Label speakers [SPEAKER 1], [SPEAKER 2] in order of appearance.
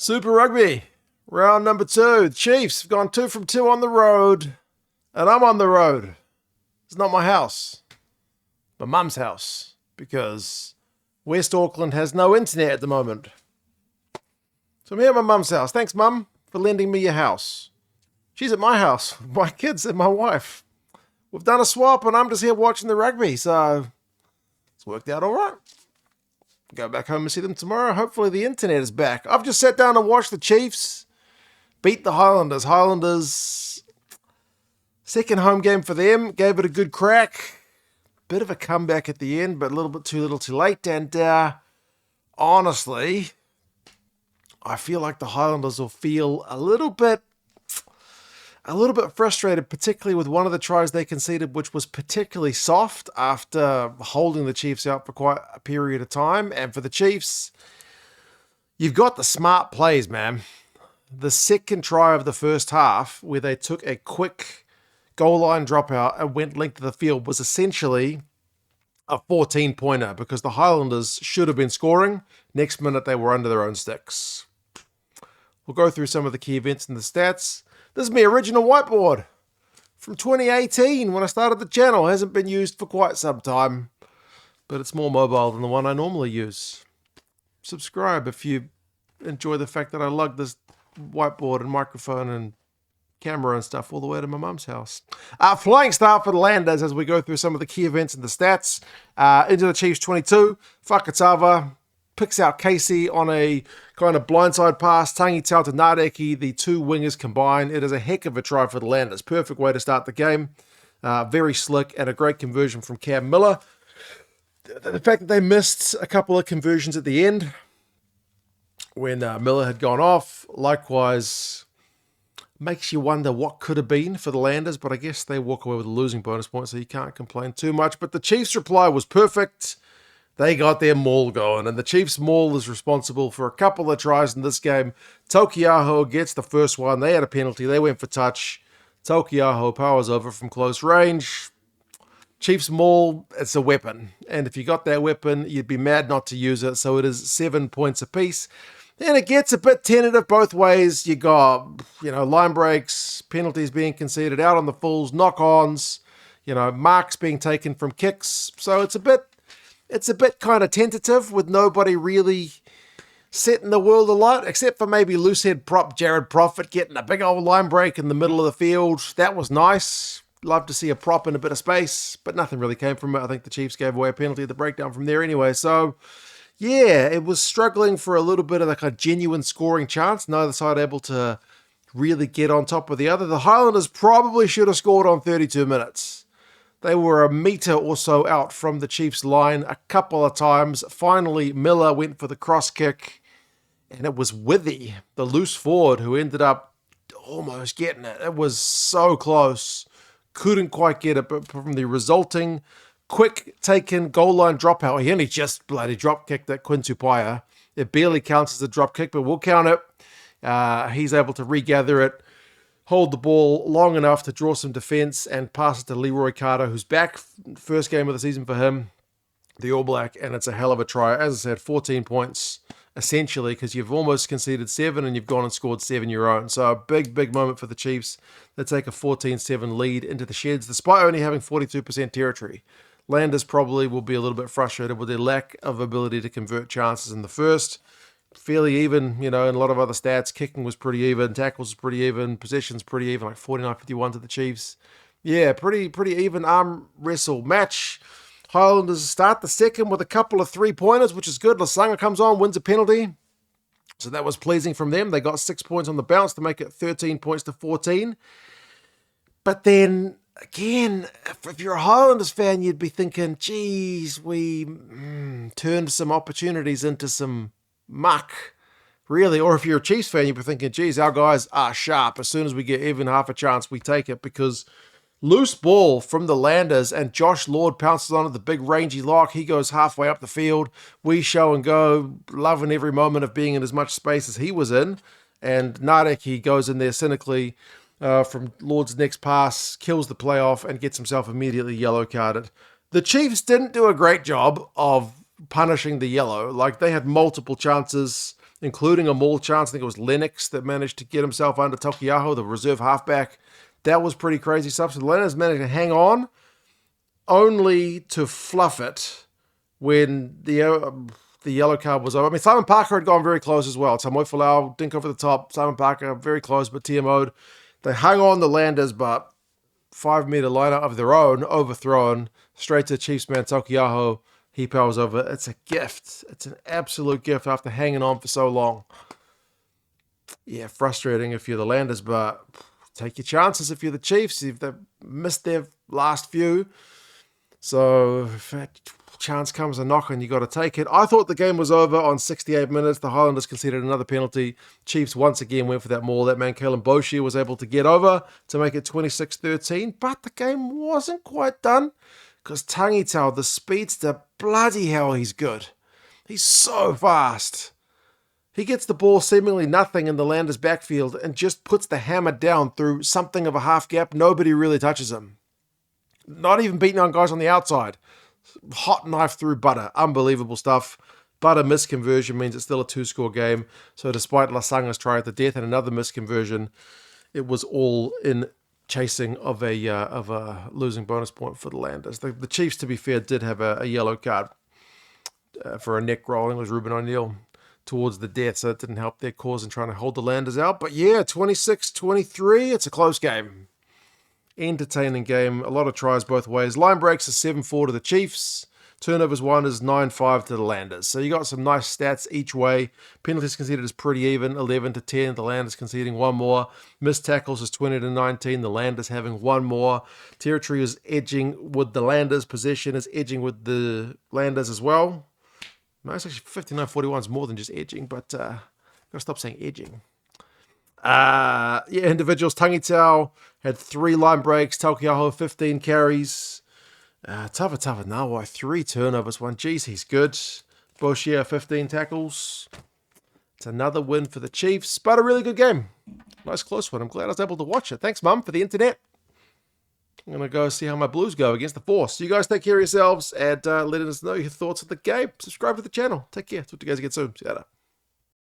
[SPEAKER 1] Super Rugby, round number 2. The Chiefs have gone 2 from 2 on the road, and I'm on the road. It's not my house, my mum's house, because West Auckland has no internet at the moment. So I'm here at my mum's house. Thanks, Mum, for lending me your house. She's at my house, my kids and my wife. We've done a swap, and I'm just here watching the rugby, so it's worked out all right. Go back home and see them tomorrow. Hopefully the internet is back. I've just sat down and watched the Chiefs beat the Highlanders. Highlanders, second home game for them. Gave it a good crack. Bit of a comeback at the end, but a little bit too little too late. And honestly, I feel like the Highlanders will feel a little bit frustrated, particularly with one of the tries they conceded, which was particularly soft after holding the Chiefs out for quite a period of time. And for the Chiefs, you've got the smart plays, man. The second try of the first half, where they took a quick goal line dropout and went length of the field, was essentially a 14-pointer because the Highlanders should have been scoring. Next minute, they were under their own sticks. We'll go through some of the key events and the stats. This is my original whiteboard from 2018 when I started the channel. It hasn't been used for quite some time, but it's more mobile than the one I normally use. Subscribe if you enjoy the fact that I lug this whiteboard and microphone and camera and stuff all the way to my mum's house. Flying start for the Landers as we go through some of the key events and the stats. Into the Chiefs 22, Fakatava picks out Casey on a kind of blindside pass. Tangi Tau to Nadeki, the two wingers combined. It is a heck of a try for the Landers. Perfect way to start the game. Very slick and a great conversion from Cam Miller. The fact that they missed a couple of conversions at the end when Miller had gone off, likewise, makes you wonder what could have been for the Landers, but I guess they walk away with a losing bonus point, so you can't complain too much. But the Chiefs' reply was perfect. They got their maul going, and the Chiefs' maul is responsible for a couple of tries in this game. Tokiaho gets the first one. They had a penalty. They went for touch. Tokiaho powers over from close range. Chiefs' maul, it's a weapon, and if you got that weapon, you'd be mad not to use it, so it is 7 points apiece. And it gets a bit tentative both ways. You got, line breaks, penalties being conceded out on the fulls, knock-ons, marks being taken from kicks, so it's a bit kind of tentative with nobody really setting the world alight, except for maybe loosehead prop Jared Prophet getting a big old line break in the middle of the field. That was nice. Love to see a prop in a bit of space, but nothing really came from it. I think the Chiefs gave away a penalty at the breakdown from there anyway. So, yeah, it was struggling for a little bit of like a genuine scoring chance. Neither side able to really get on top of the other. The Highlanders probably should have scored on 32 minutes. They were a metre or so out from the Chiefs' line a couple of times. Finally, Miller went for the cross kick, and it was Withy, the loose forward, who ended up almost getting it. It was so close. Couldn't quite get it, but from the resulting quick taken goal line dropout, he only just bloody drop kicked that Quintu Paia. It barely counts as a drop kick, but we'll count it. He's able to regather it, hold the ball long enough to draw some defense and pass it to Leroy Carter, who's back. First game of the season for him, the All Black, and it's a hell of a try. As I said, 14 points, essentially, because you've almost conceded 7 and you've gone and scored 7 your own. So a big, big moment for the Chiefs. They take a 14-7 lead into the sheds, despite only having 42% territory. Landers probably will be a little bit frustrated with their lack of ability to convert chances in the first. Fairly even, in a lot of other stats. Kicking was pretty even, tackles was pretty even, possessions pretty even, like 49-51 to the Chiefs. Yeah, pretty even arm wrestle match. Highlanders start the second with a couple of 3-pointers, which is good. Lasanga comes on, wins a penalty. So that was pleasing from them. They got 6 points on the bounce to make it 13 points to 14. But then, again, if you're a Highlanders fan, you'd be thinking, geez, we turned some opportunities into some muck, really. Or if you're a Chiefs fan, you'd be thinking, geez, our guys are sharp. As soon as we get even half a chance, we take it, because loose ball from the Landers and Josh Lord pounces onto the big rangy lock. He goes halfway up the field. We show and go, loving every moment of being in as much space as he was in. And Nadeki goes in there cynically from Lord's next pass, kills the playoff and gets himself immediately yellow carded. The Chiefs didn't do a great job of punishing the yellow. Like, they had multiple chances including a maul chance. I think it was Lennox that managed to get himself under Tokiaho, the reserve halfback. That was pretty crazy stuff. So the Highlanders managed to hang on, only to fluff it when the yellow card was over. I mean, Simon Parker had gone very close as well. Tamoi Falau dink over the top. Simon Parker very close, but TMO'd. They hung on the Landers, but 5-meter liner of their own, overthrown, straight to Chiefs man Tokiaho. He powers over. It's a gift. It's an absolute gift after hanging on for so long. Yeah, frustrating if you're the Landers, but take your chances if you're the Chiefs. If they've missed their last few. So if that chance comes a knocking, you got to take it. I thought the game was over on 68 minutes. The Highlanders conceded another penalty. Chiefs once again went for that maul. That man, Kalen Boshi, was able to get over to make it 26-13. But the game wasn't quite done because Tangitau, the speedster, bloody hell, he's good. He's so fast. He gets the ball seemingly nothing in the Landers' backfield and just puts the hammer down through something of a half gap. Nobody really touches him. Not even beating on guys on the outside. Hot knife through butter. Unbelievable stuff. But a misconversion means it's still a 2-score game. So despite Lasanga's try at the death and another misconversion, it was all in chasing of a losing bonus point for the Landers. The Chiefs, to be fair, did have a yellow card for a neck roll. I think it was Ruben O'Neill towards the death, so it didn't help their cause in trying to hold the Landers out. But yeah, 26-23, it's a close game. Entertaining game, a lot of tries both ways. Line breaks are 7-4 to the Chiefs. Turnovers won is 9-5 to the Landers. So you got some nice stats each way. Penalties conceded is pretty even, 11-10. The Landers conceding one more. Missed tackles is 20-19. The Landers having one more. Territory is edging with the Landers. Possession is edging with the Landers as well. No, it's actually 59-41 is more than just edging, but gotta stop saying edging. Yeah, individuals. Tangitau had 3 line breaks. Tokiaho 15 carries. Tava Nawai 3 turnovers. 1. Jeez, he's good. Boshia 15 tackles. It's another win for the Chiefs, but a really good game. Nice close one. I'm glad I was able to watch it. Thanks, Mum, for the internet. I'm going to go see how my Blues go against the Force. You guys take care of yourselves and let us know your thoughts of the game. Subscribe to the channel. Take care. Talk to you guys again soon. See you later.